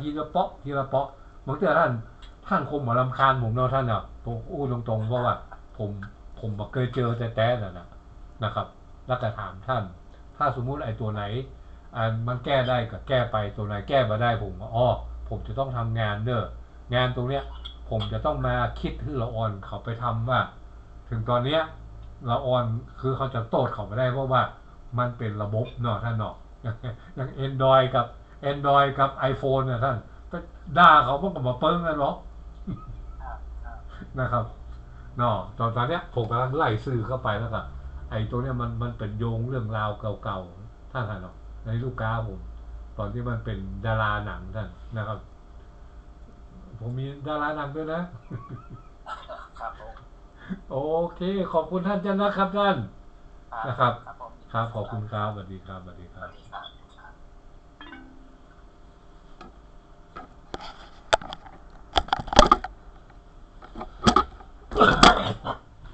ทีละเปาะทีละเปาะบางทีท่านคงมารำคาญผมเนาะท่านอ่ะผมอู้ตรงๆเพราะว่าผมผมเคยเจอแต่น่ะนะครับแล้วก็ถามท่านถ้าสมมุติไอ้ตัวไหนมันแก้ได้ก็แก้ไปตัวไหนแก้มาได้ผมอ๋อผมจะต้องทำงานเด้องานตรงเนี้ยผมจะต้องมาคิดที่ละออนเขาไปทำว่าถึงตอนเนี้ยละออนคือเขาจะโต้เขาไม่ได้เพราะว่ามันเป็นระบบเนาะท่านเนาะอย่าง Android กับ Android กับ iPhone เนี่ยท่านไปด่าเขาพวกกับมาเปิ้งกันหรอกนะครับเนาะตอนเนี้ยผมกำลังไล่ซื้อเข้าไปแล้วก็ไอ้ตัวเนี้ยมันเป็นโยงเรื่องราวเก่าๆท่านเนาะในลูกค้าผมตอนที่มันเป็นดาราหนังท่านนะครับผมมีดาราหนังด้วยนะครับผมโอเคขอบคุณท่านจันนะครับท่านครับนะครับครับผมยินครับขอบดีครับคุณครับสวัสดีครับสวัสดีครับสวัสดีครับ